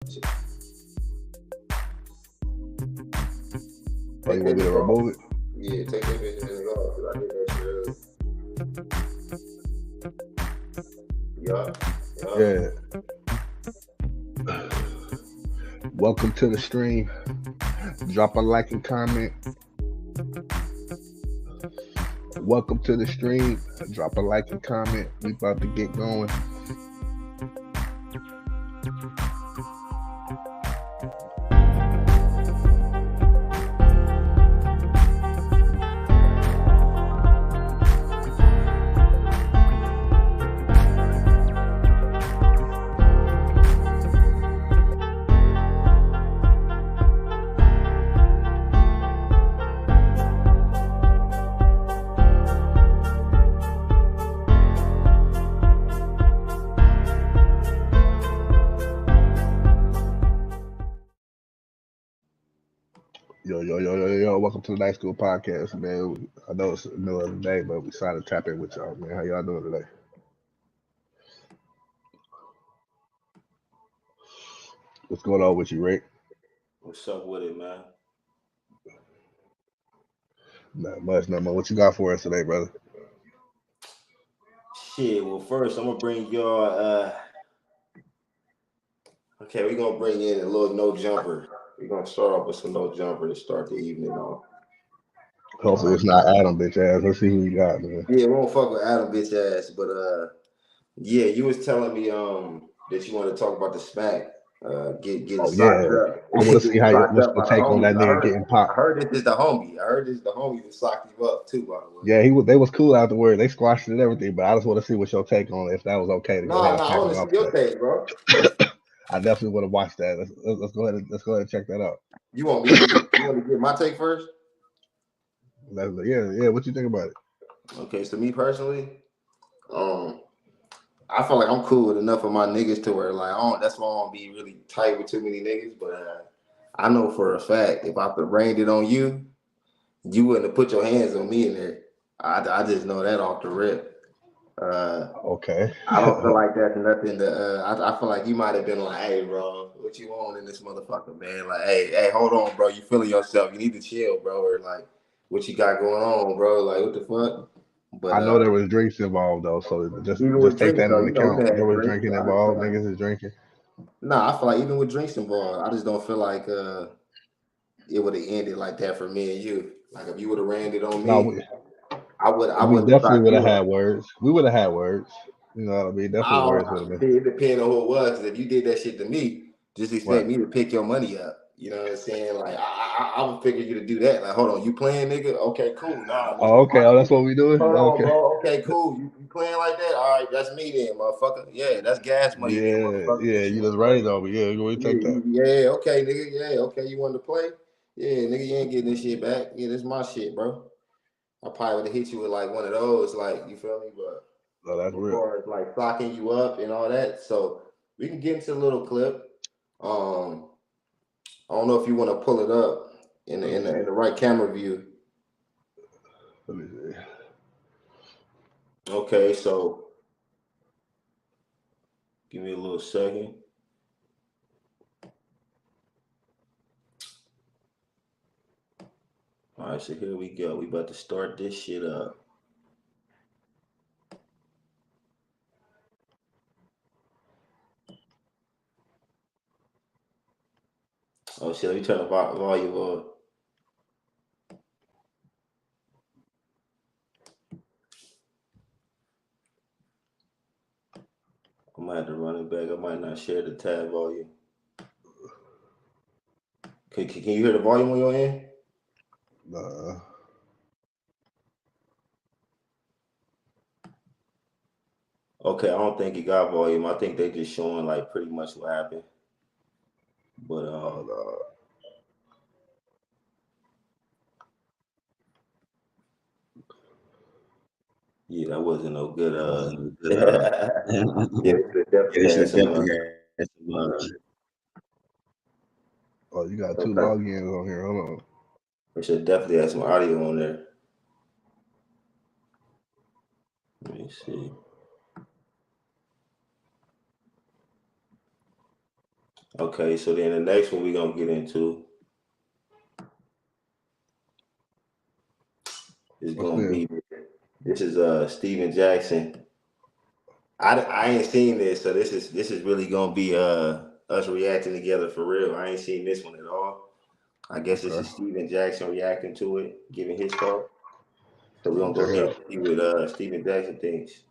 Oh, you want me to remove it? Yeah, take that bitch and off, because I did that shit earlier. Yeah. Welcome to the stream. Drop a like and comment. Welcome to the stream. Drop a like and comment. We about to get going. Yo, welcome to the Night School Podcast, man. I know it's the middle of the day, but we decided to tap in with y'all, man. How y'all doing today? What's going on with you, Rick? What's up with it, man? Not much. What you got for us today, brother? Shit, well, first, I'm going to bring y'all, okay, we're going to bring in a little no jumper. We're going to start off with some no jumper to start the evening off. Hopefully it's not Adam, bitch ass. Let's see who you got, man. Yeah, we won't fuck with Adam, bitch ass, but, yeah, you was telling me, that you want to talk about the smack. Getting Oh, socked yeah. up. I want to see what's the By the take on that homies. nigga getting popped. I heard this is the homie. I heard this is the homie that socked you up too, by the way. Yeah, they was cool afterward. They squashed it and everything, but I just want to see what your take on it, if that was okay to go ahead and I want to see your take, bro. I definitely want to watch that. Let's go ahead and check that out. You want to get my take first? Yeah. What you think about it? Okay, so me personally, I feel like I'm cool with enough of my niggas to where like that's why I don't be really tight with too many niggas. But I know for a fact if I could rain it on you, you wouldn't have put your hands on me in there. I just know that off the rip. Okay. I don't feel like that's nothing to. I feel like you might have been like, "Hey, bro, what you want in this motherfucker, man? Like, hey, hold on, bro. You feeling yourself? You need to chill, bro. Or like, what you got going on, bro? Like, what the fuck?" But I know there was drinks involved though, so just take that into account. There was drinking involved. Niggas is drinking. Nah, I feel like even with drinks involved, I just don't feel like it would have ended like that for me and you. Like if you would have ran it on me, I would definitely would have had words. We would have had words. You know what I mean? Definitely words would have been. It depends on who it was. If you did that shit to me, just expect me to pick your money up. You know what I'm saying? Like I would figure you to do that. Like, hold on, you playing, nigga? Okay, cool. Nah. Oh, okay. Oh, that's what we doing. Hold on, okay, bro. Okay, cool. You playing like that? All right, that's me then, motherfucker. Yeah, that's gas money. Yeah, then, motherfucker. yeah. You just right though, but yeah, we take that. Yeah, okay, nigga. Yeah, okay. You wanted to play? Yeah, nigga, you ain't getting this shit back. Yeah, this is my shit, bro. I probably would have hit you with like one of those, like, you feel me? But that's as far as like flocking you up and all that, so we can get into a little clip. I don't know if you want to pull it up in the right camera view. Let me see. Okay, so give me a little second. All right, so here we go. We about to start this shit up. Oh shit, let me turn the volume on. I might have to run it back. I might not share the tab volume. Can you hear the volume on your end? Nah. Okay, I don't think it got volume. I think they just showing like pretty much what happened. But yeah, that wasn't no good. Yeah, it definitely had some. Oh, you got two logins on here. Hold on. It should definitely have some audio on there. Let me see. Okay, so then the next one we're gonna get into is What's gonna this? be this is Steven Jackson. I ain't seen this, so this is really gonna be us reacting together for real. I ain't seen this one at all. I guess this Okay. is Steven Jackson reacting to it, giving his thought. So we're gonna go Okay. ahead and see what Steven Jackson thinks.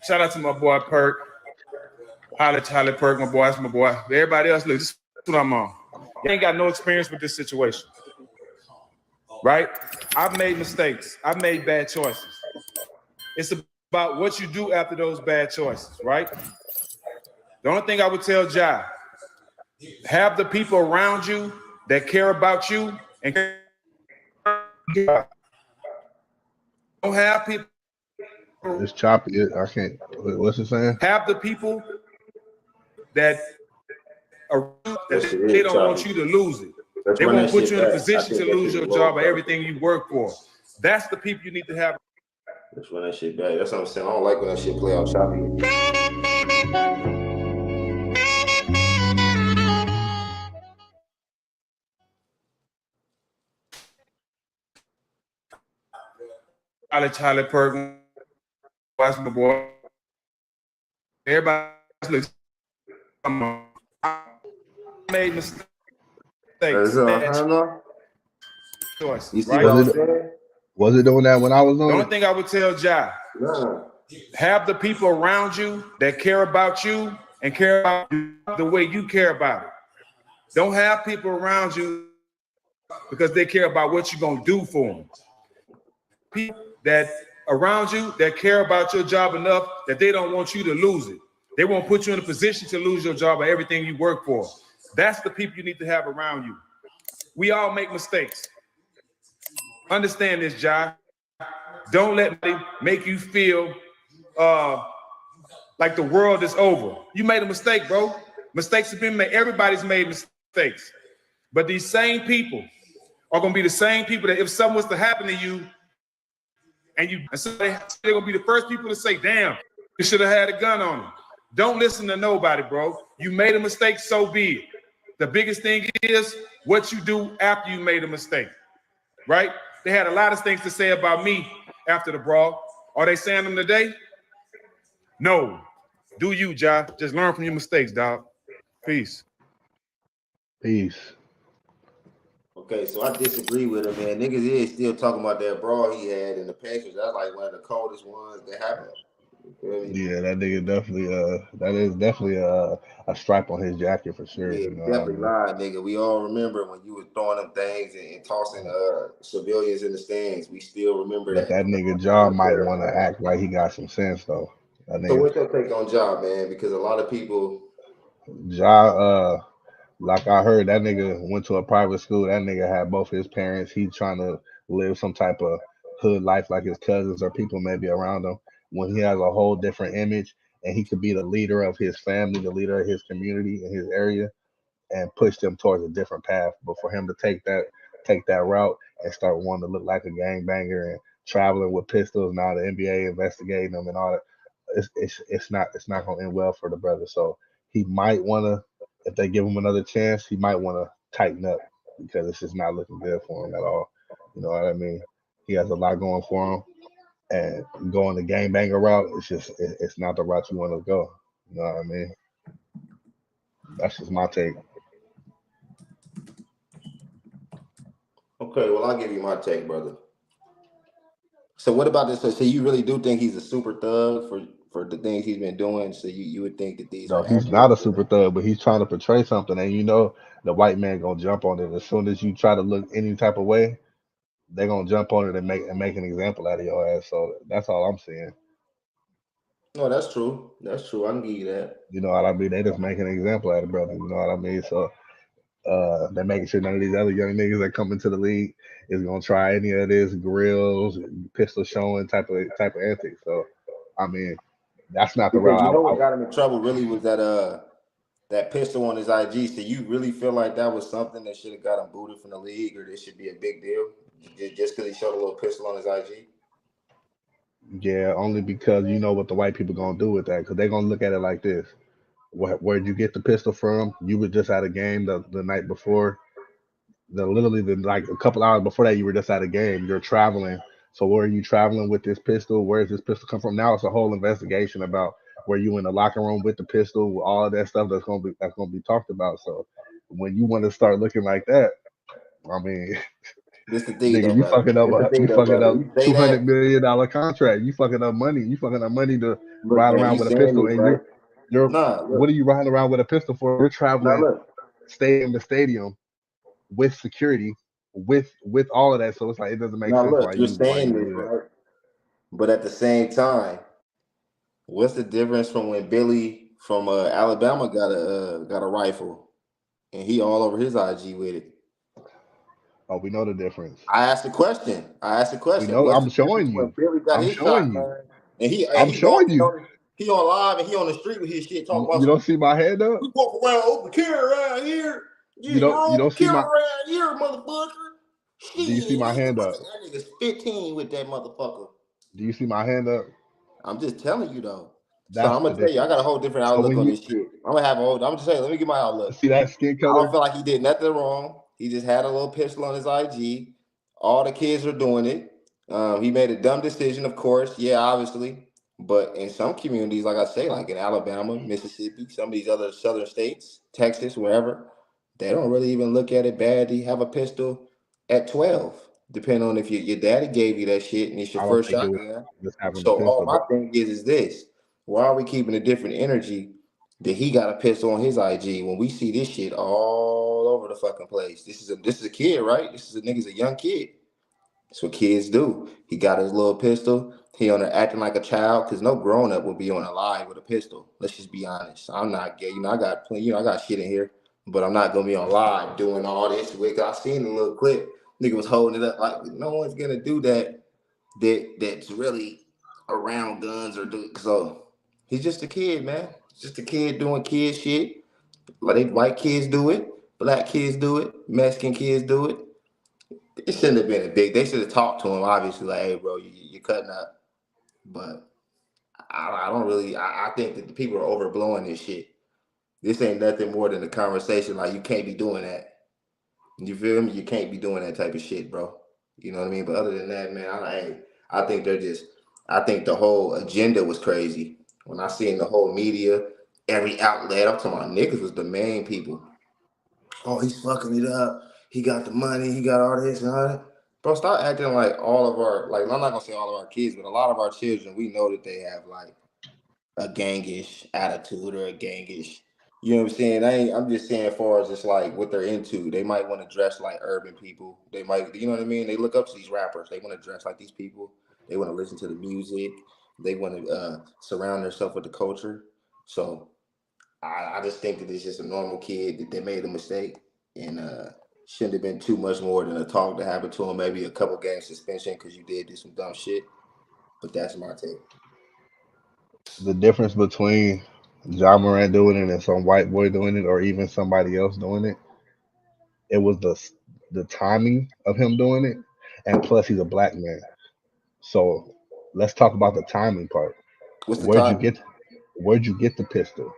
Shout out to my boy Perk. Holly Perk, my boy. That's my boy. Everybody else, look, this is what I'm on. You ain't got no experience with this situation, right? I've made mistakes. I've made bad choices. It's about what you do after those bad choices, right? The only thing I would tell Ja, have the people around you that care about you and don't have people. It's choppy. I can't. What's it saying? Have the people that around Yes, that it they is, don't want Charlie. you to lose it. Let's They run won't that put shit you in a back. I position to think that lose shit your is low, job or Charlie. everything you work for. That's the people you need to have. Let's run that shit back. That's what I'm saying. I don't like when that shit play out choppy. Charlie Perkins, that's my boy. Everybody looks. I made mistakes, Is it on bad time now? You choices, see right? what Was I'm it? saying? Was it doing that when I was The on only it? thing I would tell Ja, Nah. have the people around you that care about you and care about you the way you care about it. Don't have people around you because they care about what you're gonna do for them. People that around you that care about your job enough that they don't want you to lose it. They won't put you in a position to lose your job or everything you work for. That's the people you need to have around you. We all make mistakes. Understand this, Ja. Don't let me make you feel like the world is over. You made a mistake, bro. Mistakes have been made. Everybody's made mistakes. But these same people are gonna be the same people that if something was to happen to you, and so they're gonna be the first people to say, damn, you should have had a gun on him. Don't listen to nobody, bro. You made a mistake, so be it. The biggest thing is what you do after you made a mistake, right? They had a lot of things to say about me after the brawl. Are they saying them today? No. Do you, Ja? Just learn from your mistakes, dog. Peace. Peace. Okay, so I disagree with him, man. Niggas is still talking about that brawl he had in the Panthers. That's like one of the coldest ones that happened. You feel me? Yeah, that nigga definitely. That is definitely a stripe on his jacket for sure. Yeah, You know what I definitely mean? lied, nigga. We all remember when you was throwing them things and tossing civilians in the stands. We still remember But that. that nigga Jaw might want to act like he got some sense though. That So nigga what's your take on job, man? Because a lot of people, Jaw. Like I heard that nigga went to a private school. That nigga had both his parents. He trying to live some type of hood life like his cousins or people maybe around him. When he has a whole different image and he could be the leader of his family, the leader of his community in his area, and push them towards a different path. But for him to take that route and start wanting to look like a gangbanger and traveling with pistols, now the NBA investigating him and all that, it's not gonna end well for the brother. So he might wanna, if they give him another chance, he might wanna tighten up because it's just not looking good for him at all. You know what I mean? He has a lot going for him, and going the gangbanger route, it's not the route you want to go. You know what I mean? That's just my take. okay, well, I'll give you my take, brother. So what about this? So you really do think he's a super thug for the things he's been doing? So you would think that these No, are he's accurate? not a super thug, but he's trying to portray something, and the white man gonna jump on it as soon as you try to look any type of way. They gonna jump on it and make an example out of your ass. So that's all I'm saying. No, that's true. That's true. I can give you that. You know what I mean? They just make an example out of brother. You know what I mean? So they're making sure none of these other young niggas that come into the league is gonna try any of this grills, pistol showing type of antics. So I mean, that's not the Because you route. know what got him in trouble really was that pistol on his IG. So you really feel like that was something that should have got him booted from the league, or this should be a big deal just because he showed a little pistol on his IG? Yeah, only because you know what the white people gonna do with that, because they're gonna look at it like this. Where'd you get the pistol from? You were just at a game the night before. Like a couple hours before that, you were just at a game. You're traveling. So where are you traveling with this pistol? Where does this pistol come from? Now it's a whole investigation about where you in the locker room with the pistol, all of that stuff that's gonna be talked about. So when you want to start looking like that, I mean, This the thing nigga, though, brother. This the you thing though, fucking brother. up You say $200 million contract. You fucking up money. You fucking up money to look, ride man. around You with a saying pistol, this and right? you're Nah, what are look. you riding around with a pistol for? You're Now traveling look. stadium to stadium with security, with all of that. So it's like it doesn't make Now sense look. You're why saying you would this do that. right, but at the same time, what's the difference from when Billy from Alabama got a rifle and he all over his IG with it? Oh, we know the difference. I asked the question. We know. What's I'm the difference showing when you. Billy got I'm his showing shot, you. man? And I'm he showing walking you. on he on live and he on the street with his shit talking about You some, don't see my hand up. we walk around open carry around here. Yeah, you're You open don't see carry my. around here, motherfucker. Shit, Do you see my hand up? that nigga's 15 with that motherfucker. Do you see my hand up? I'm just telling you though. So That's I'm the gonna tell you, I difference. got a whole different So outlook when on you this shit. I'm gonna have a whole. I'm just saying. Let me get my outlook. see that skin I don't color, feel like he did nothing wrong. He just had a little pistol on his IG. All the kids are doing it. He made a dumb decision, of course. Yeah, obviously. But in some communities, like I say, like in Alabama, Mississippi, some of these other southern states, Texas, wherever, they don't really even look at it bad to have a pistol at 12, depending on if your daddy gave you that shit and it's your I don't first think it was shotgun. just having the So all pistol, my bro. thing is this: why are we keeping a different energy that he got a pistol on his IG when we see this shit all over the fucking place? This is a kid, right? This is a nigga's a young kid. That's what kids do. He got his little pistol. He on there acting like a child because no grown up would be on a live with a pistol. Let's just be honest. I'm not gay. I got plenty. I got shit in here, but I'm not gonna be on live doing all this. I seen the little clip. Nigga was holding it up like no one's gonna do that. That's really around guns or do so. He's just a kid, man. He's just a kid doing kid shit. Like white kids do it, black kids do it, Mexican kids do it. It shouldn't have been a big. They should have talked to him, obviously, like, "Hey, bro, you're cutting up." But I don't really. I think that the people are overblowing this shit. This ain't nothing more than a conversation. Like you can't be doing that. You feel me? You can't be doing that type of shit, bro. You know what I mean? But other than that, man, I think they're just. I think the whole agenda was crazy. When I seen the whole media, every outlet, I'm talking about niggas was the main people. Oh, he's fucking it up. He got the money. He got all this and all that. Bro, start acting like all of our, like, I'm not gonna say all of our kids, but a lot of our children, we know that they have like a gangish attitude or a gangish. You know what I'm saying? I'm just saying, as far as just like what they're into, they might want to dress like urban people. They might, you know what I mean? They look up to these rappers. They want to dress like these people. They want to listen to the music. They want to surround themselves with the culture. So I just think that it's just a normal kid that they made a mistake and shouldn't have been too much more than a talk that happened to him. Maybe a couple game suspension because you did do some dumb shit. But that's my take. The difference between Ja Morant doing it and some white boy doing it, or even somebody else doing it, it was the timing of him doing it, and plus he's a black man. So let's talk about the timing part. What's the Where'd you timing? get where'd you get the pistol?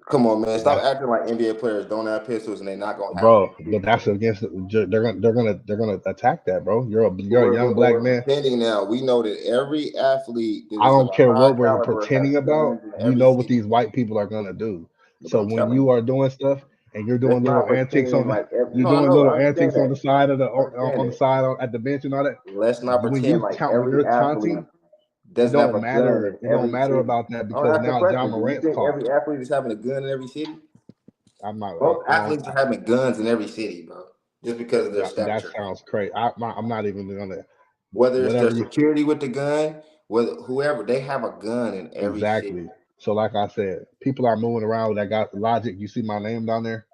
Come on, man. Stop That's acting like NBA players don't have pistols and they're not gonna have bro, but that's against they're gonna attack that, bro. You're a young But black we're man. pretending now. We know that every athlete that I is of don't a care high what we're caliber has pretending about. guns in You every know what city. these white people are gonna do. But So I'm when telling you you, are doing stuff and you're let's doing little not antics pretend on like you're no, I doing know, I little understand antics on that. the side I understand on the that. side at the bench and all that. Let's not pretend like When every you're athlete taunting, it doesn't have don't a gun matter. in It don't every matter city. about that I'm gonna because ask a now John question. Do you Morant's think caught. every athlete is having a gun in every city? I'm not. Most I don't. athletes are having guns in every city, bro, just because of their That stature. sounds crazy. I'm not even gonna. Whether it's their Whatever you security with the gun, whether whoever, they have a gun in every city. exactly. So like I said, people are moving around that got logic. You see my name down there.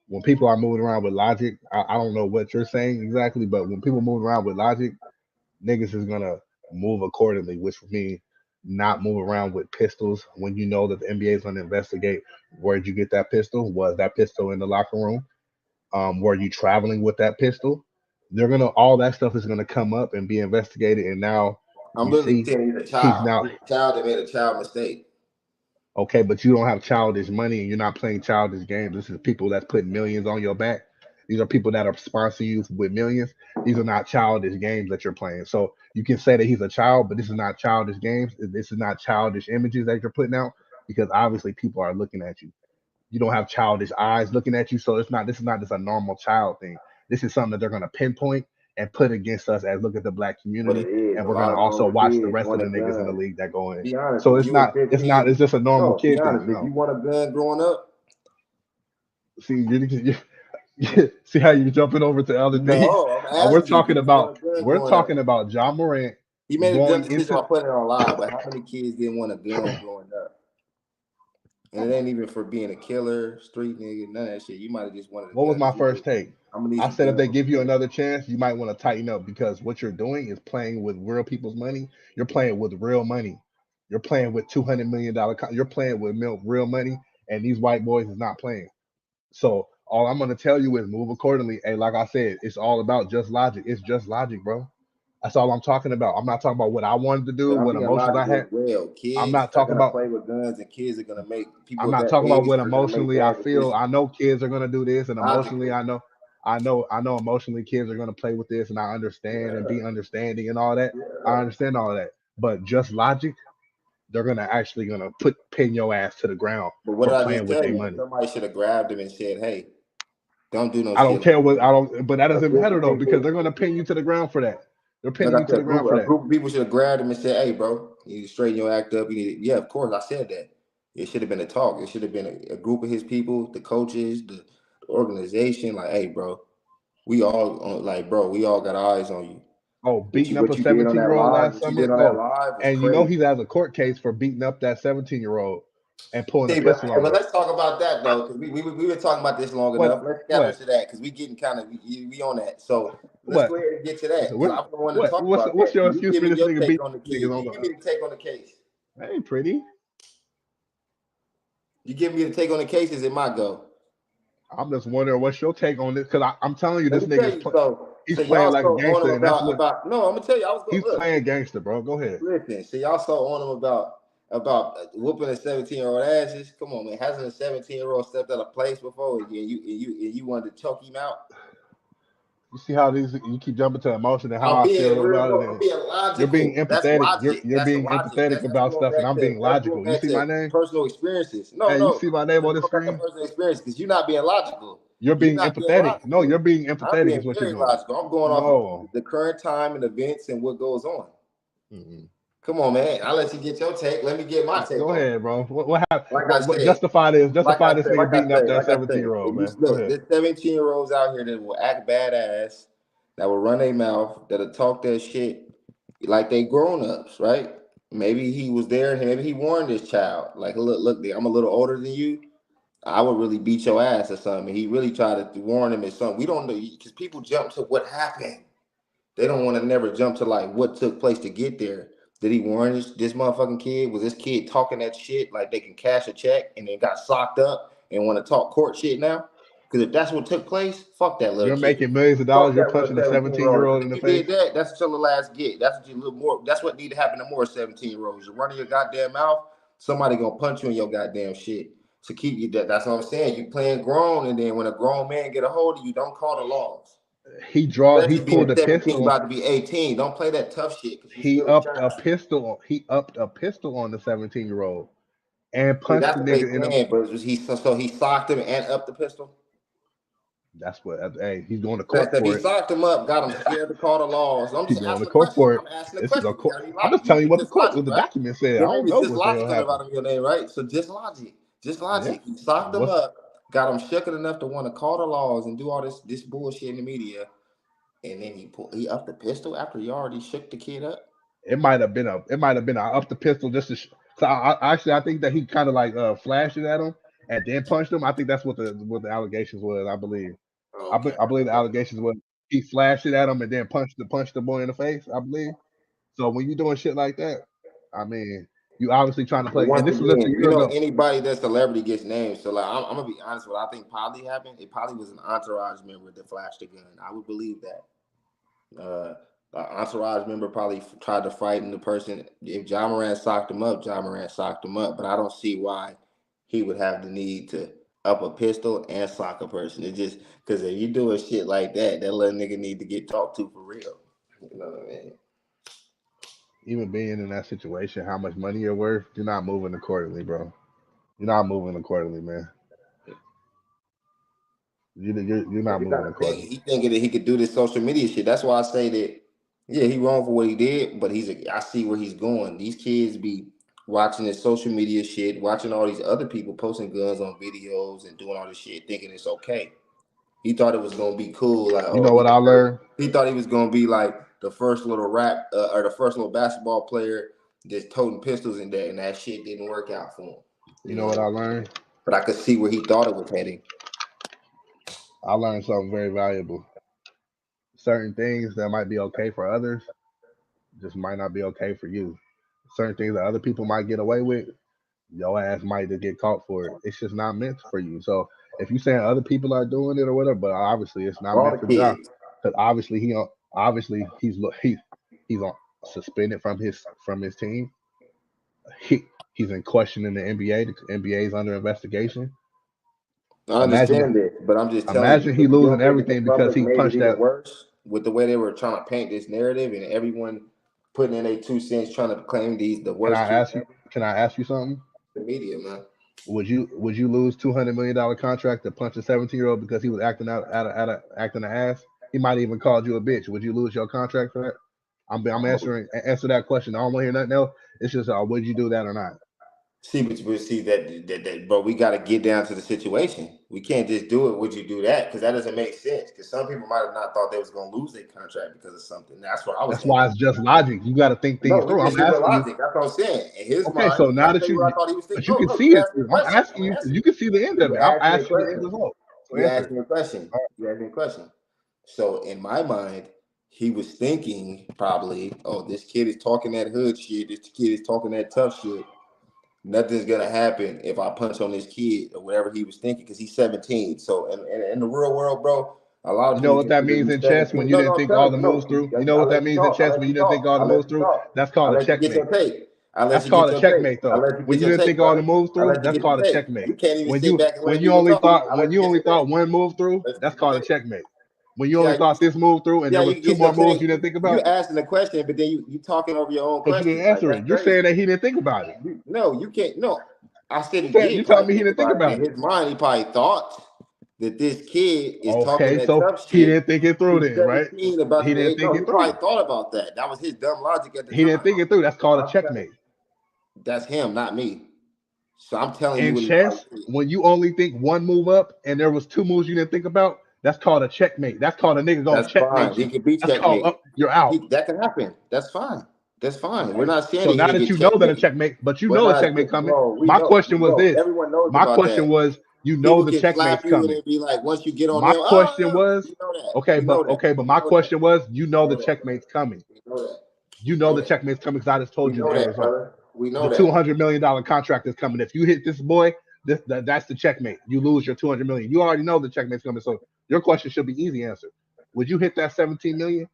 When people are moving around with logic, I don't know what you're saying exactly, but when people move around with logic, niggas is gonna move accordingly, which for me, not move around with pistols when you know that the NBA is gonna investigate where'd you get that pistol? Was that pistol in the locker room? Were you traveling with that pistol? They're gonna all that stuff is gonna come up and be investigated, and now I'm you literally see saying he's a he's child. now He's a child that made a child mistake. Okay, but you don't have childish money and you're not playing childish games. This is people that's putting millions on your back. These are people that are sponsoring you with millions. These are not childish games that you're playing. So you can say that he's a child, but this is not childish games. This is not childish images that you're putting out because obviously people are looking at you. You don't have childish eyes looking at you. So it's not, this is not just a normal child thing. This is something that they're going to pinpoint and put against us as look at the black What it community. is, And a we're going lot to of also normal watch the kids rest of want the a niggas in the gun. league that go in. Be honest, So if you were 15, it's just a normal no, be kid thing. honest, if No. you want a gun growing up, See, see how you jumping over to other things. no, I'm asking you, did you want a gun We're growing up? talking about Ja Morant He made a good going decision into by putting it on live, but how many kids didn't want a gun growing up? And it ain't even for being a killer, street nigga, none of that shit. You might have just wanted a what was gun. my first take? I'm gonna need I some said if gun they for give you me. another chance, you might want to tighten up because what you're doing is playing with real people's money. You're playing with real money. You're playing with $200 million. You're playing with real money, and these white boys is not playing. So all I'm gonna tell you is move accordingly. Hey, like I said, it's all about just logic. It's just logic, bro. That's all I'm talking about. I'm not talking about what I wanted to do, But I'm what being emotions I logical as had. well. I'm Kids not are talking gonna about play with guns, and kids are gonna make people I'm of not that talking about age what are gonna make emotionally I bad feel. decisions I know kids are gonna do this, and emotionally logically. I know emotionally kids are gonna play with this, and I understand and Yeah, be understanding and all that. I yeah. understand all that. But just logic, they're gonna actually gonna pin your ass to the ground But what for did I just playing with tell their you? money. Somebody should have grabbed him and said, "Hey, don't do no I don't shit like care what I that." don't, but that A doesn't group matter of though because people, they're gonna pin you to the ground for that. They're like pinning you I to said, the ground for a that. group of people should have grabbed him and said, "Hey, bro, you need to straighten your act up. You need to," yeah, of course, I said that. It should have been a talk. It should have been a group of his people, the coaches, the organization. Like, hey, bro, we all like, bro, we all got eyes on you. Oh, beating up What a you did on 17 that year old live, last what you did summer. on that Oh, live was and you know crazy. he has a court case for beating up that 17-year-old and pulling a See, pistol on but her. let's talk about that though, because we been talking about this long What? enough. Let's scatter What? to that because we getting kind of we on that. So let's What? go ahead and get to that So because what? I'm the one to What? talk about What's that. your You excuse give for me this your nigga take beating on the niggas kid. on You give me the take on the case. That ain't pretty. You give me the take on the case. Is it my go? I'm just wondering what's your take on this because I'm telling you Let this me tell nigga's you. So he's y'all playing like a so on him gangster and that's what about. No, I'm gonna tell you. I was going he's to look. playing gangster, bro. Go ahead. Listen, so y'all so on him about whooping a 17-year-old asses. Come on, man. Hasn't a 17-year-old stepped out of place before? And you wanted to choke him out? You see how these you keep jumping to emotion and how I'm I being feel real. about it, Bro, I'm and being you're being logical. That's empathetic. logic. You're That's being logic. empathetic That's about going stuff, and back I'm to being logical. You see my name? personal experiences. No, Hey, you no, see my name that's on the going back to screen? personal experience because you're not being logical. You're You're being not being empathetic. No, logical. you're being I'm empathetic. Is being what you're very doing. logical. I'm going off of No. the current time and events and what goes on. Mm-mm. Come on, man. I'll let you get your take. Let me get my take Go on it. ahead, bro. What happened? Like I What said, justify this? Justify this nigga beating up that 17-year-old, if you man. Go look, ahead. there's 17-year-olds out here that will act badass, that will run their mouth, that'll talk that shit like they grown ups, right? Maybe he was there, maybe he warned this child, like, look, I'm a little older than you. I would really beat your ass or something. He really tried to warn him or something. We don't know because people jump to what happened. They don't want to never jump to like what took place to get there. Did he warn this motherfucking kid? Was this kid talking that shit like they can cash a check and then got socked up and want to talk court shit now? Because if that's what took place, fuck that little You're kid. making millions of dollars. Fuck You're that little punching a 17 year 17-year-old old. in If the you did face. that, that's your last get. That's what you little more. That's what need to happen to more 17-year-olds. You're running your goddamn mouth. Somebody gonna punch you in your goddamn shit. So keep you that. That's what I'm saying. You playing grown, and then when a grown man get a hold of you, don't call the laws. He Especially pulled being a 17, pistol. about to be 18. Don't play that tough shit because you He still a upped a child. pistol. He upped a pistol on the 17-year-old and See, punched that's the what they nigga in him. saying, but so he socked him and up the pistol. That's what. Hey, he's going to That court if he for it. socked him up, got him scared to call the laws. I'm He's just going to asking a court question. for it. I'm asking a This is question. a You court. gotta be I'm logical. just Your telling you name what is the just court, logic, what the right? document said. I Your name don't is know just what the hell logic at the happened. bottom of your name, right? So just logic. Just Yeah. logic. He socked him What's up, got him shooken enough to want to call the laws and do all this bullshit in the media. And then he upped the pistol after he already shook the kid up. it might have been a up the pistol just to. So I think that he kind of like flashed it at him and then punched him. I think that's what the allegations was. I believe. Okay. I believe the allegations was he flashed it at him and then punched the boy in the face. I believe. So when you doing shit like that, I mean, you obviously trying to But play. And once this was just a again, year you know ago. anybody that celebrity gets named. So like I'm gonna be honest, what I think probably happened, it probably was an entourage member that flashed the gun. I would believe that. Uh entourage member probably tried to frighten the person. If Ja Morant socked him up, Ja Morant socked him up. But I don't see why he would have the need to up a pistol and sock a person. It just because if you doing shit like that, that little nigga need to get talked to for real. You know what I mean? Even being in that situation, how much money you're worth, you're not moving accordingly, bro. You're not moving accordingly, man. You're But not you moving gotta think accordingly. he thinking that he could do this social media shit. That's why I say that. Yeah, he wrong for what he did, but I see where he's going. These kids be watching this social media shit, watching all these other people posting guns on videos and doing all this shit, thinking it's okay. He thought it was gonna be cool, like You know oh, what I learned? he thought he was gonna be like the first little rap or the first little basketball player just toting pistols and that shit didn't work out for him. You You know what I know, learned? but I could see where he thought it was heading. I learned something very valuable. Certain things that might be okay for others just might not be okay for you. Certain things that other people might get away with, your ass might just get caught for it. It's just not meant for you. So if you saying other people are doing it or whatever, but obviously it's not All meant the for Ja, kids. because obviously he's on suspended from his team. He he's in question in the NBA. The NBA is under investigation. I Imagine understand this, but I'm just telling you, imagine he you losing don't think that the everything because public he made it punched even that. worse with the way they were trying to paint this narrative and everyone putting in their 2 cents trying to claim the Can worst I kid ask you? ever? Can I ask you something? The media, man. Would you lose $200 million contract to punch a 17-year-old because he was acting acting an ass? He might even called you a bitch. Would you lose your contract for that? I'm answer that question. I don't want to hear nothing else. It's just would you do that or not? See, but see that, but we got to get down to the situation. We can't just do it. Would you do that? Because that doesn't make sense. Because some people might have not thought they was gonna lose their contract because of something. That's what I was That's why thinking. it's just logic. You got to think things No, through. it's I'm just human asking you. logic. That's what I'm saying. In his Okay, mind, so I now that tell you what I thought he was thinking. but you No, can no, see you it asked me a through. I'm question. asking I'm you because answering. you can see the end of You it. I'm asked me a asking you the end question. result. So You answer asked it. me a question. You asked me a question. So in my mind, he was thinking probably, oh, this kid is talking that hood shit. This kid is talking that tough shit. Nothing's gonna happen if I punch on this kid or whatever he was thinking because he's 17. So in the real world, bro, a lot of You know people what that consider means you in chess when 17. you No, didn't no, I'm think all telling the you, moves no. through? You know I what that let you means in talk. I chess let when you you didn't think talk. all I the let moves you through? talk. That's I called a let you get your checkmate. take. I let That's you get called a your take. checkmate I though. let you When get you your didn't take, think all the brother. moves I through, let you that's get your called a take. checkmate. You can't even When sit you back and let people talk. I when let you you get only your take. thought one move through, Let's that's get your called a take. checkmate. When you See how only you thought this move through and see how there you was can two get more your moves take. you didn't think You about, asking the question, but then you talking over your own because you didn't question. Like answer that's it. You're crazy. saying that he didn't think about it. No, you can't. No, I said You he said you did telling probably me he think didn't think about it. about In it. his mind, he probably thought that this kid is talking Okay, that so tough he shit. didn't think it through He's then, right? 17, about He to be didn't 8. think No, it he probably through. thought about that. That was his dumb logic at the He didn't time. think it through. That's called a I'm telling checkmate. that's him, not me. So I'm telling you In what he probably chess, did. when you only think one move up and there was two moves you didn't think about, that's called a checkmate. That's called a nigga gonna That's fine. checkmate He you. could be That's called checkmate. up, you're out. That can happen. That's fine. That's fine. We're Okay. not saying So that he now didn't that get you know that a checkmate. checkmate, but you We're know a not, checkmate coming. bro. We My know. question We was know. this. Everyone knows My about question that. was, you know People the can checkmate's slap you and coming. it be like, once you get on My them, question oh, was, we know that. okay, We know that. but We my know that. question was, you We know the know that. checkmate's coming. We know that. You We know know the that. checkmate's coming because I just We told you know the end that, result. brother. We know The that. $200 million contract is coming. If you hit this boy, that's the checkmate. You lose your 200 million. You already know the checkmate's coming. So your question should be easy answer. Would you hit that 17 million?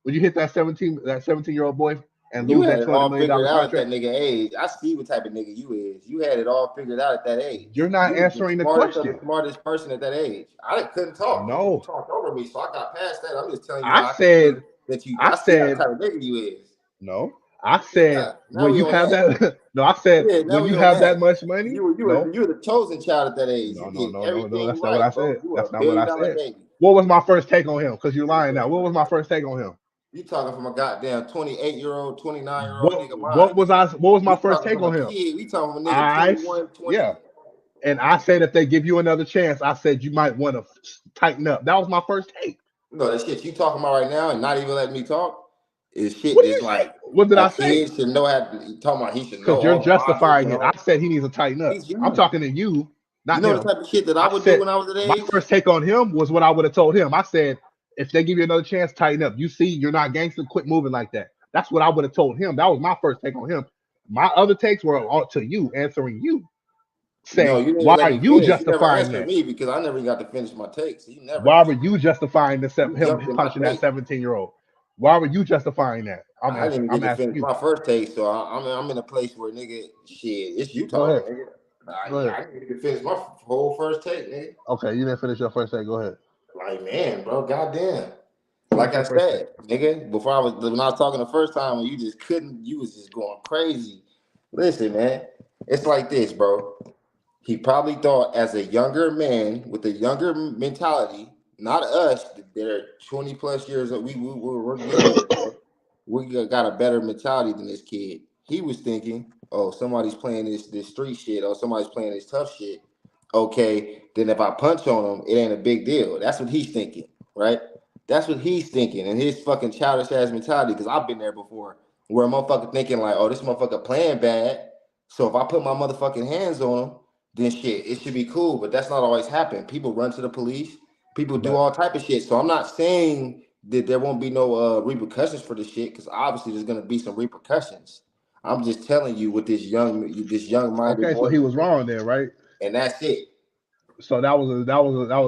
Would you hit that 17-year-old boy and You lose had that it two hundred all million figured dollar out at that contract? nigga age. I see what type of nigga you is. You had it all figured out at that age. You're not You was the answering the smartest of question. the smartest person at that age. I couldn't talk because you No, talked over me, so I got past that. I'm just telling you I how I can see said, that you. I I see how said, type of nigga you is. no. I said Yeah. Now when we you on have that. that. No, I said Yeah. Now when we you on have that that. much money. No, You were the chosen child at that age. no, You no, did no, no, no. everything That's not what I right, bro. said. You were That's a not what I $1 billion said. baby. What was my first take on him? Because you're lying now. What was my first take on him? You talking from a goddamn 28-year-old, 29-year-old What nigga what mind. was I? What was my We first talking take from a on him? kid. We talking from a nigga I 21, 20. yeah, and I said if they give you another chance, I said you might want to tighten up. That was my first take. No, that shit you talking about right now and not even letting me talk is shit What do that's you say? like What did a I say? kid should know how to talking about he should know Because you're all the logic justifying and it. I all. said he needs to tighten up. He's I'm young. talking to you, You not know the him. type of shit that I I would do said when I was that my age? first take on him was what I would have told him. I said if they give you another chance, tighten up. You see, you're not gangster. Quit moving like that. That's what I would have told him. That was my first take on him. My other takes were all to you, answering you, No, saying you didn't even why let are me you finish. You never justifying answered that? me because I never got to finish my takes. You never Why were answered. you justifying You him jumped in my punching that take. 17-year-old? Why were you justifying that? I'm I asking. didn't even I'm get to asking finish you. my first take, so I'm in a place where nigga, shit, it's you Go talking, ahead. nigga. Go Yeah, ahead. I didn't get to finish my whole first take, nigga. Okay, you didn't finish your first take. Go ahead. Like, man, bro, goddamn. Finish Like I your first take. said, nigga, before when I was talking the first time, when you just couldn't, you was just going crazy. Listen, man, it's like this, bro. He probably thought as a younger man with a younger mentality, not us, that are 20 plus years old, we're getting there, bro. We got a better mentality than this kid. He was thinking, oh, somebody's playing this street shit, or somebody's playing this tough shit. Okay, then if I punch on him, it ain't a big deal. That's what he's thinking, right? That's what he's thinking, and his fucking childish ass mentality. Because I've been there before, where a motherfucker thinking like, oh, this motherfucker playing bad. So if I put my motherfucking hands on him, then shit, it should be cool. But that's not always happen. People run to the police. People do But all type of shit. So I'm not saying that there won't be no repercussions for this shit, because obviously there's gonna be some repercussions. I'm just telling you what this young minded okay, so boy he was was thinking, wrong there, right? and that's it. So that was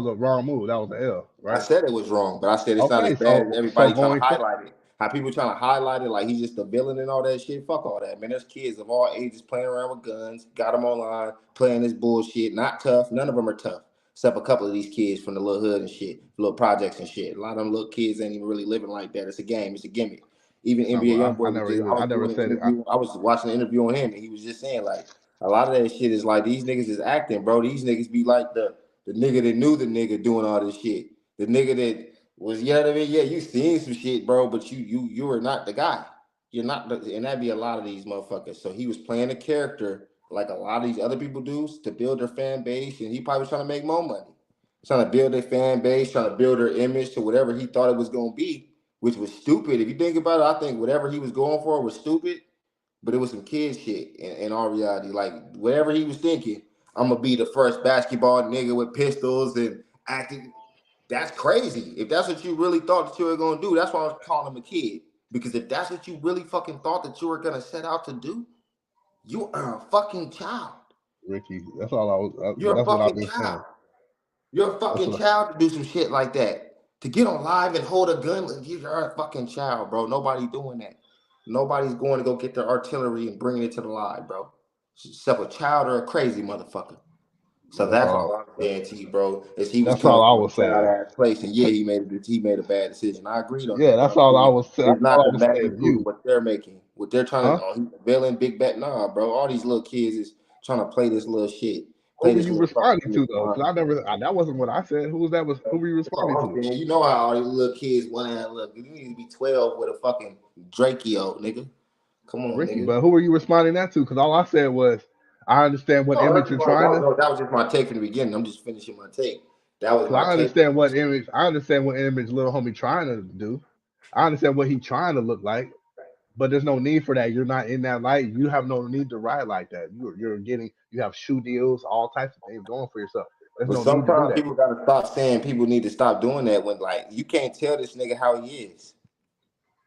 a wrong move. That was an L, I right? said it was wrong, but I said it's not as Okay, bad as so everybody trying to going for highlight it. How people trying to highlight it like he's just a villain and all that shit. Fuck all that, man. There's kids of all ages playing around with guns, got them online, playing this bullshit. Not tough. None of them are tough, except a couple of these kids from the little hood and shit, little projects and shit. A lot of them little kids ain't even really living like that. It's a game. It's a gimmick. Even NBA YoungBoy was just. I I was never doing an said it. interview. I was watching an interview on him, and he was just saying like a lot of that shit is like these niggas is acting, bro. These niggas be like the nigga that knew the nigga doing all this shit. The nigga that was, you know what I mean? Yeah, you seen some shit, bro, but you were not the guy. You're not the, and that'd be a lot of these motherfuckers. So he was playing a character like a lot of these other people do to build their fan base, and he probably was trying to make more money. Trying to build their fan base, trying to build their image to whatever he thought it was gonna be, which was stupid. If you think about it, I think whatever he was going for was stupid, but it was some kid shit in our reality. Like whatever he was thinking, I'm gonna be the first basketball nigga with pistols and acting. That's crazy. If that's what you really thought that you were gonna do, that's why I was calling him a kid. Because if that's what you really fucking thought that you were gonna set out to do, you are a fucking child. Ricky. That's all I was. You're a That's what I've fucking been saying. child. You're a That's fucking what. child to do some shit like that. To get on live and hold a gun, like you're a fucking child, bro. Nobody's doing that. Nobody's going to go get their artillery and bringing it to the live, bro. Except a child or a crazy motherfucker. So That's that's all. all I'm saying to you, bro. Is he was That's coming all I from was a child saying. ass place, and yeah, he made a bad decision. I agreed on Yeah, that, that's but I'm all I saying was. That's it's not all I the was saying to magnitude of you, what they're making. What they're trying to, huh? oh, he's a villain, big bet. Nah, bro. All these little kids is trying to play this little shit, Who play were this you little fucking responding image to though? Because behind. I never. That wasn't what I said. Who was that? Was who were you That's responding all I'm to? saying. You know how all these little kids want to have look. You need to be 12 with a fucking Drakeo, nigga. Come on, Ricky. nigga. But who were you responding that to? Because all I said was, I understand what No, image you're trying to. that was just my take from the beginning. I'm just finishing my take. That was Because my I take. understand what image. I understand what image little homie trying to do. I understand what he trying to look like. But there's no need for that. You're not in that light. You have no need to ride like that. You're getting. You have shoe deals, all types of things going for yourself. There's But no need to do sometimes that. people gotta stop saying people need to stop doing that when like you can't tell this nigga how he is.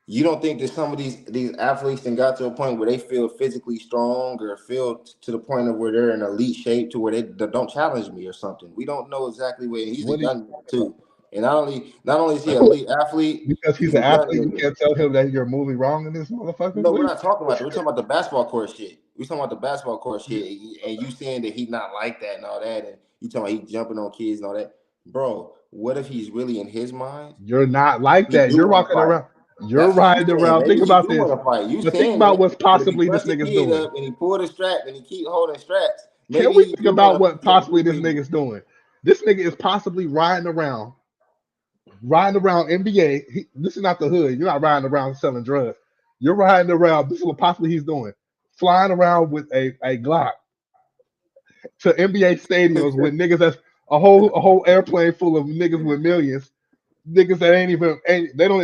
You don't think that some of these athletes then got to a point where they feel physically strong or feel to the point of where they're in elite shape to where they don't challenge me or something. We don't know exactly where he's a What do young nigga too. And not only is he an elite athlete, because he's he's an a young athlete, you nigga. can't tell him that you're moving wrong in this motherfucker. No, What we're do not talking about that. We're talking about the basketball court shit. We're talking about the basketball court shit. And you saying that he's not like that and all that, and you talking about he jumping on kids and all that. Bro, what if he's really in his mind? you're not like He that. do You're want to walking fight. around. You're That's what you riding saying. around. Maybe Think he about do this. want to fight. You But think saying about that. what's But if he possibly this bust the nigga's kid doing. up and he pull the strap and he keep holding straps, Can maybe we he think do want about to what take possibly some this people. nigga's doing? This nigga is possibly riding around NBA. This is not the hood. You're not riding around selling drugs. You're riding around. This is what possibly he's doing. Flying around with a Glock to NBA stadiums with niggas that's a whole airplane full of niggas with millions. Niggas that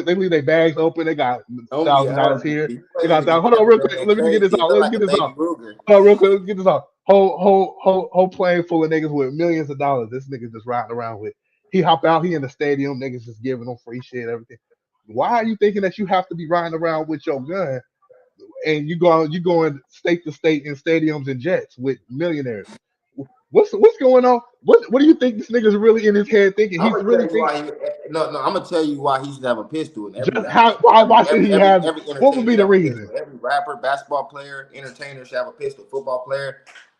they leave their bags open. They got Don't be $1,000 honest. here. You They play got niggas that. Hold on, capping real quick. that Let me get this crazy. It out. look Let's like get a this baby out. Ruger. Hold on, real quick. Let's get this out. Whole plane full of niggas with millions of dollars. This nigga just riding around with. He hop out. He in the stadium. Niggas just giving him free shit. Everything. Why are you thinking that you have to be riding around with your gun and you going state to state in stadiums and jets with millionaires? What's going on? What do you think this nigga's really in his head thinking? I'm He's gonna tell really you thinking why he. No, I'm gonna tell you why he should have a pistol. And every just rapper, how why should he have every what would entertainer be should the have a reason? pistol. Every rapper, basketball player, entertainer should have a pistol. Football player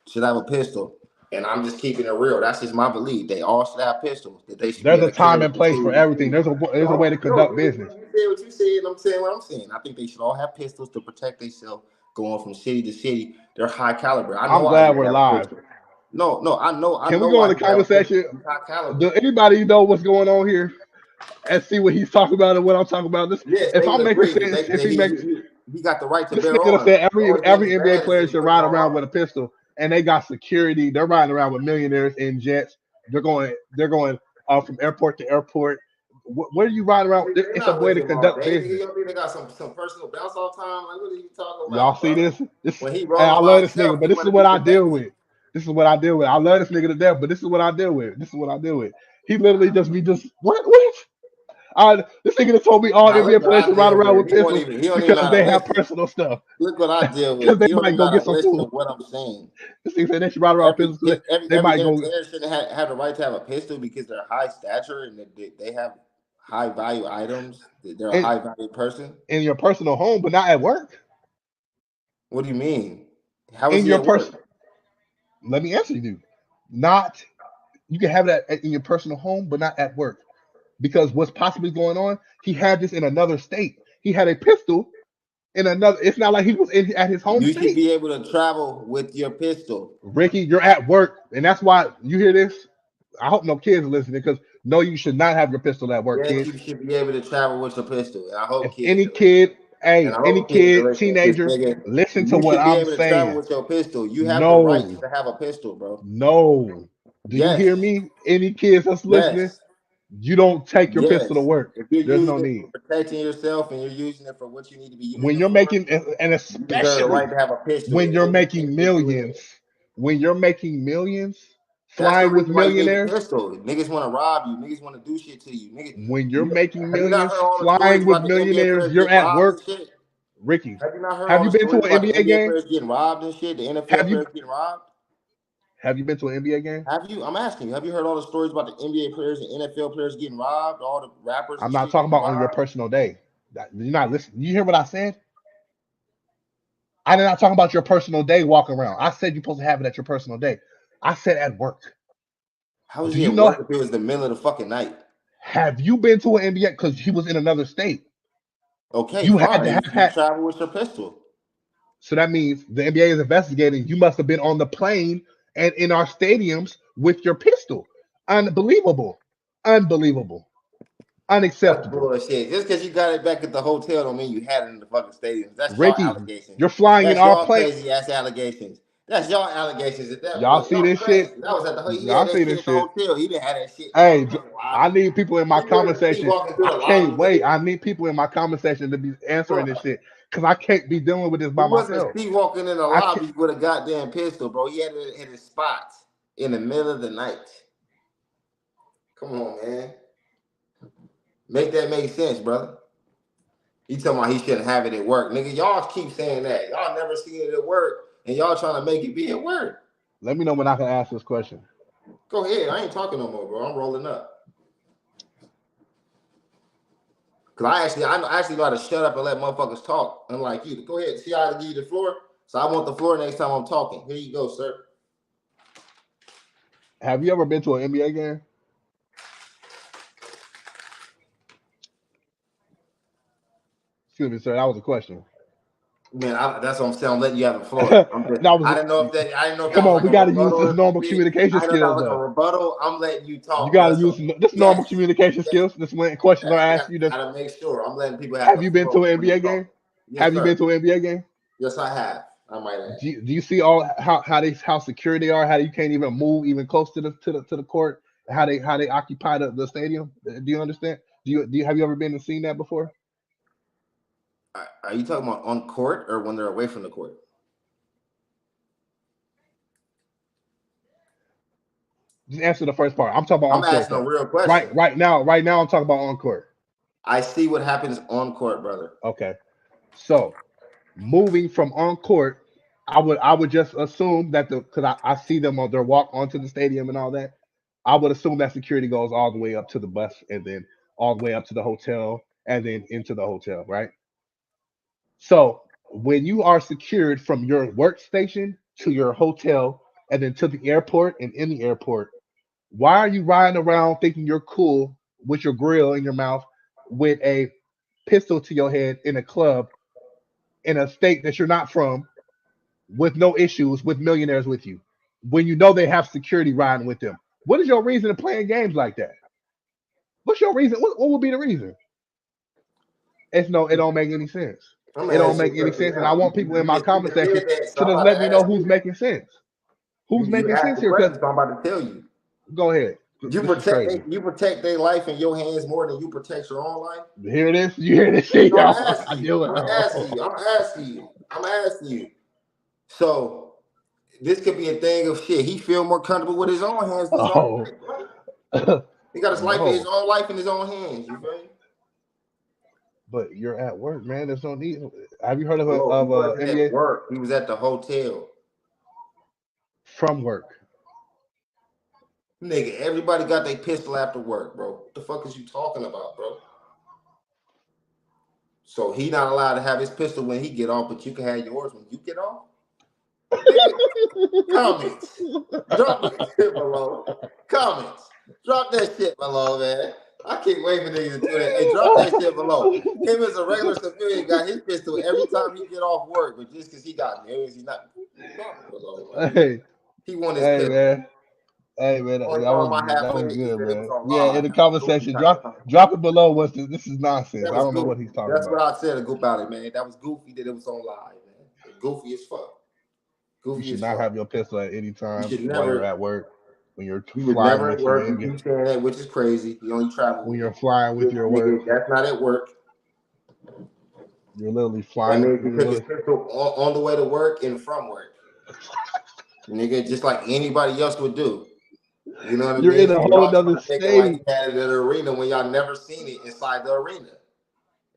should have a pistol. And I'm just keeping it real. That's just my belief. They all should have pistols. That they should be There's a able to carry time and them place for to. everything. There's a way to conduct business. You said what you said, and I'm saying what I'm saying. I think they should all have pistols to protect themselves going from city to city. They're high caliber. I know I'm why he glad would we're have a live. pistol. No, I Can we know go in why the he would have comment a pistol. section? He's high caliber. Do anybody know what's going on here and see what he's talking about and what I'm talking about? This, Yes, if they I'm would making agree that, sense, if he makes he got the right to this bear nigga that arms. said The only thing every is NBA bad is player when he should put it ride on around arms. with a pistol, and they got security. They're riding around with millionaires in jets. They're going from airport to airport. Where do you ride around? They're It's a not way with to him all conduct day. Nigga, you business. don't think they got some personal bounce all the time? Like, what are you talking Y'all about, see bro? this? When he Hey, rolling I by love this nigga, himself, but he this is want to what be I deal protected. with. This is what I deal with. I love this nigga to death, but this is what I deal with. This is what I deal with. He literally just be just what? This nigga that told me all Now NBA look what players I should ride deal around with. with pistols He don't even know because how to they have listen. personal stuff. Look what I deal Because with. they He don't might even know go how get to some listen to food. what I'm saying. This nigga said they should ride around Every pistols. They every might go entertainer shouldn't have the right to have a pistol because they're high stature and they have high value items. They're a in, high value person. in your personal home, but not at work. What do you mean? How is In he your at work? person, let me answer you. Not you can have that in your personal home, but not at work. Because what's possibly going on, he had this in another state. He had a pistol in another. It's not like he was at his home You should state. be able to travel with your pistol. Ricky, you're at work, and that's why you hear this. I hope no kids are listening because no, you should not have your pistol at work, Yes, kids. you should be able to travel with your pistol. And I If hope kids any are listening. kid, And hey, I any hope kids are kid, listening to this teenager, nigga. listen to You what should be I'm able to travel saying. with your pistol. You have the rights No, to have a pistol, bro. no. Do you hear Yes. me? Any kids that's listening, Yes. you don't take your pistol to Yes. work. If you're There's no using it need. for protecting yourself and you're using it for what you need to be using When it you're for, making, and you deserve the right especially to have a pistol when in you're any making millions, situation. when you're making millions, That's the flying with reason why you need the millionaires, pistol. Niggas want to rob you. Niggas want to do shit to you. Niggas, when you're making have you not millions, heard all the stories flying with about the NBA millionaires, players you're getting at robbed and work. shit? Ricky, Have you not heard have all you the been to stories an about the NBA NBA game? players getting robbed and shit? The NFL Have you players getting robbed? have you been to an NBA game? Have you? I'm asking you. Have you heard all the stories about the NBA players and NFL players getting robbed? All the rappers I'm and not shit talking getting about on your robbed? personal day. You're not listening. You hear what I said? I did not talk about your personal day walking around. I said you're supposed to have it at your personal day. I said at work. How is Do he you at know? work if it was the middle of the fucking night? Have you been to an NBA? Because he was in another state. Okay, You had to fine. have You had. travel with your pistol. So that means the NBA is investigating. You must have been on the plane and in our stadiums with your pistol. Unbelievable. Unbelievable. That's Unacceptable. bullshit. Just because you got it back at the hotel don't mean you had it in the fucking stadiums. That's y'all Ricky, allegations. you're flying in That's our y'all plane. crazy ass allegations. That's y'all allegations at that Y'all point. see Y'all this shit? crazy. That was at the he Y'all had see that shit this at the shit? hotel. He didn't have that shit in the Hey, motherfucking I lobby. need people in my He comment wasn't section. walking through I the can't lobby, wait. nigga. I need people in my comment section to be answering Bro, this shit because I can't be dealing with this he by wasn't myself. speed walking in the I can't. lobby with a goddamn pistol, bro. He had it at his spot in the middle of the night. Come on, man. Make that make sense, brother. He talking about he shouldn't have it at work. Nigga, y'all keep saying that. Y'all never see it at work, and y'all trying to make it be at work. Let me know when I can ask this question. Go ahead. I ain't talking no more, bro. I'm rolling up. Cause I actually know how to shut up and let motherfuckers talk. Unlike you. Go ahead. See how I give you the floor? So I want the floor next time I'm talking. Here you go, sir. Have you ever been to an NBA game? Excuse me, sir. That was a question. Man, that's what I'm saying. I'm letting you have the floor. that I was. didn't know if that Come was on, like we a got to use rebuttal this or some normal shit. communication I didn't know that skills, was like a though. rebuttal. I'm letting you You talk, got bro. to So use this normal yes, communication yes. skills. This when questions are I asked, got, you just gotta make sure. I'm letting people have have the you been floor to an when you NBA talk. game? Yes, Have you been sir. to an NBA game? Yes, I have. I might add. Do you see all how secure they are? How you can't even move even close to the court? How they occupy the stadium? Do you understand? Do you have you ever been and seen that before? Are you talking about on court or when they're away from the court? Just answer the first part. I'm talking about I'm on court asking a though. real Right question. now I'm talking about on court. I see what happens on court, brother. Okay. So moving from on court I would just assume that because I see them on their walk onto the stadium and all that. I would assume that security goes all the way up to the bus and then all the way up to the hotel and then into the hotel, right? So when you are secured from your workstation to your hotel and then to the airport and in the airport, why are you riding around thinking you're cool with your grill in your mouth with a pistol to your head in a club in a state that you're not from with no issues with millionaires with you when you know they have security riding with them? What is your reason of playing games like that? What's your reason? What would be the reason? It's no, it don't make any sense. I'm It gonna don't ask you make a any question sense. And I now. want people in my You comment just said section that, so to I'm just about let to me know ask who's you. making sense. Who's You making asked sense the here? Because question, so I'm about to tell you. go ahead. This is crazy. You protect their life in your hands more than you protect your own life. Here it is. You hear this shit, So I'm y'all? I asking you. knew it. I'm asking you. I'm asking you. I'm asking you. So this could be a thing of shit. He feel more comfortable with his own hands than his own Oh, life, bro. He got his life, his no. own life in his own hands. You feel me? But you're at work, man. There's no need. Have you heard of Bro, he wasn't at NBA work. He was at the hotel. from work? Nigga, everybody got their pistol after work, bro. What the fuck is you talking about, bro? So he not allowed to have his pistol when he get off, but you can have yours when you get off? Nigga, comments. Drop that shit below. Comments. Drop that shit below, man. I can't wait for niggas to do that. Hey, drop that shit below. Him as a regular civilian got his pistol every time he get off work, but just because he got millions, he not. Drop it below, man. Hey, He won his hey, pistol. man. Hey, man. Only That problem I had that with was it is good, that it was man. on Yeah, in live. the That was comment goofy section, type of time. drop it below. This is nonsense. That I was don't know what goofy. he's talking That's what about. I said about it, man. That was goofy that it was on live, man. Goofy as fuck. You Goofy should as not fuck. have your pistol at any You time should while you're never. at work. When you're He was flying never at with your work. You keep saying that, which is crazy. He only traveled when with you're it. flying with your work, Nigga, that's not at work. you're literally That flying. means he took his pistol on the way to work and from work. Nigga, just like anybody else would do. You know what I You're mean? in a And whole y'all trying other to make it like state, he had it at the arena when y'all never seen it inside the arena.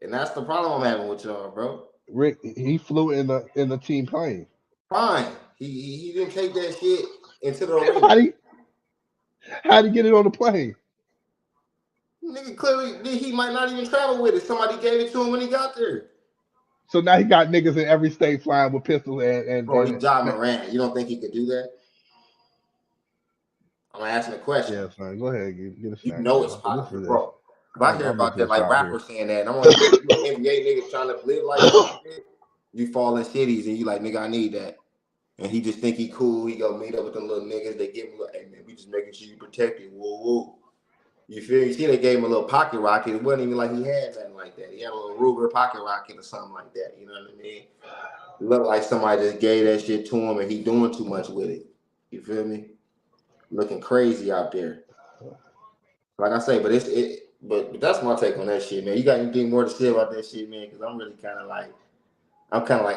And that's the problem I'm having with y'all, bro. Rick. He flew in the team plane. Fine. He didn't take that shit into the How arena. do how do you get it on the plane? Nigga, clearly he might not even travel with it. Somebody gave it to him when he got there. So now he got niggas in every state flying with pistols Bro, and he's Ja Morant. You don't think he could do that? I'm asking a question. yeah, son. Go ahead, get a You snack, know it's man. But this possible, is this. bro. If I hear I'm getting about to that, the like shop here. rappers saying that, and I'm like, you an NBA nigga trying to live like that shit, you fall in cities and you like, nigga, I need that. And he just think he cool. He go meet up with them little niggas. They give him a little, hey, man, we just making sure you protected. Whoa, whoa. You feel me? You see, they gave him a little pocket rocket. It wasn't even like he had nothing like that. He had a little Ruger pocket rocket or something like that. You know what I mean? It looked like somebody just gave that shit to him and he doing too much with it. You feel me? Looking crazy out there. Like I say, but that's my take on that shit, man. You got anything more to say about that shit, man? Because I'm really kind of like,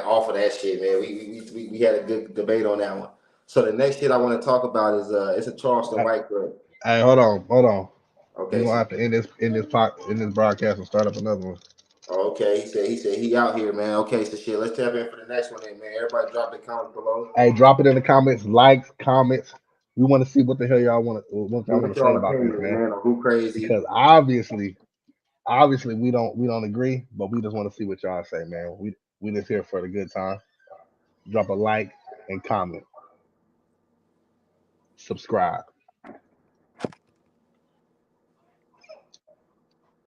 off of that shit, man. We had a good debate on that one. So the next shit I want to talk about is it's a Charleston White girl. Hey, hold on. We're Okay, gonna so have to end this broadcast and start up another one. okay, he said he out here, man. Okay, so shit, let's tap in for the next one, then, man. Everybody drop the comments below. Hey, drop it in the comments, likes, comments. We want to see what the hell y'all what y'all Give want us to say y'all about this, opinions, man. man, on who crazy. Because obviously we don't agree, but we just want to see what y'all say, man. We just here for the good time. Drop a like and comment. Subscribe.